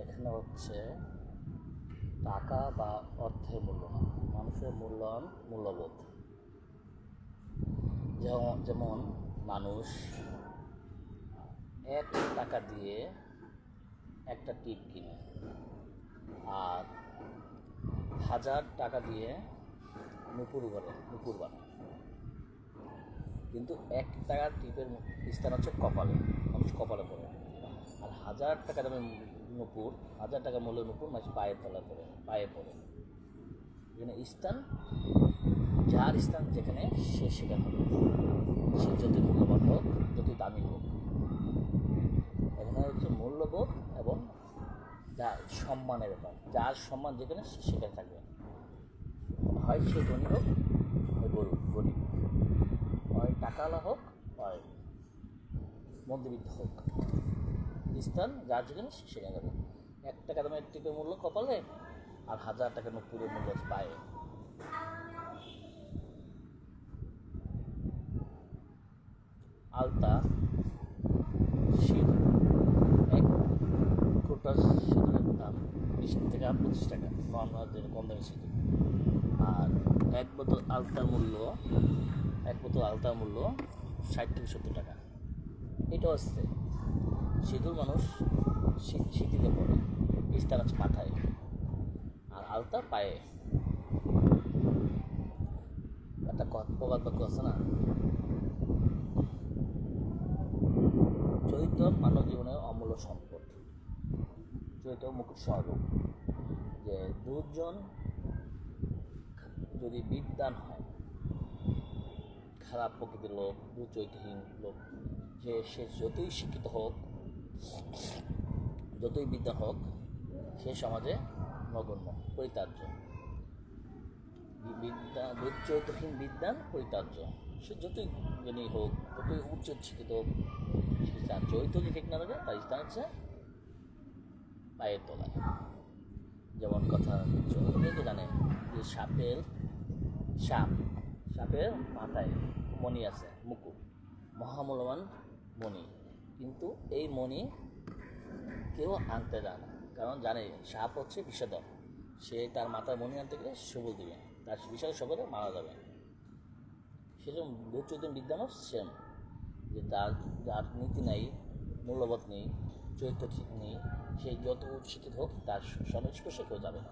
এখানে হচ্ছে টাকা বা অর্থের মূল্যমান, মানুষের মূল্যায়ন, মূল্যবোধ। যেমন মানুষ 1 টাকা দিয়ে একটা টিপ কিনে, আর 1000 টাকা দিয়ে নুপুর বানায়। কিন্তু 1 টাকার টিপের স্থান হচ্ছে কপালে, মানুষ কপালে পড়ে। আর 1000 টাকা দামের নুপুর, 1000 টাকা মূল্যের নুপুর মানুষ পায়ের তলায় পড়ে, পায়ে পড়ে। এখানে স্থান, যার স্থান যেখানে সে সেখানে হবে, সে যতই মূল্যবান হোক, যতই দামি হোক। এখানে হচ্ছে মূল্যবোধ এবং যার সম্মানের ব্যাপার, যার সম্মান যেখানে সে সেখানে থাকবে। হয় সে ধনী হোক, হয় গরিব, হয় টাকাওয়ালা হোক, হয় মধ্যবিত্ত হোক, স্থান যার যেখানে সে সেখানে যাবে। 1 টাকা দামের টিপের মূল্য কপালে, আর 1000 টাকার নুপুরের মূল্য পায়ে। আলতা, সিঁদুর, 1 ফোঁটা সিঁদুরের দাম 20 থেকে 25 টাকা, কম দামি সিঁদুর। আর 1 বোতল আলতার মূল্য 60 থেকে 70 টাকা। এটা হচ্ছে সিঁদুর মানুষ সিঁথিতে পড়ে, স্থান হচ্ছে মাথায়, আর আলতা পায়ে। একটা প্রবাদ বাক্য আছে না, চরিত্র মানব জীবনের অমূল্য সম্পদ, চরিত্র মুকুট স্বরূপ। যে দুজন যদি বিদ্বান হয়, খারাপ প্রকৃতির লোক, দুচরিত্রহীন লোক, যে সে যতই শিক্ষিত হোক, যতই বিদ্বান হোক, সে সমাজে নগণ্য, পরিত্যাজ্য। দুচরিত্রহীন বিদ্বান পরিত্যাজ্য। সে যতই জ্ঞানী হোক, যতই উচ্চ শিক্ষিত হোক, তার চরিত্র যদি ঠিক না থাকে, তার স্থান হচ্ছে পায়ের তলায়। যেমন কথা অনেকে জানে যে সাপের মাথায় মণি আছে, মুকুট, মহামূল্যবান মণি। কিন্তু এই মণি কেউ আনতে যায় না, কারণ জানে সাপ হচ্ছে বিষধর। সে তার মাথায় মণি আনতে গেলে সবল দিবে, তার বিষয়ে সকলে মারা যাবে। সেজন্য দুচরিত্র বিদ্যানও সেম, যে যার নীতি নেই, মূল্যবোধ নেই, চরিত্র ঠিক নেই, সে যত শিক্ষিত হোক, তার সংস্পর্শে কেউ যাবে না।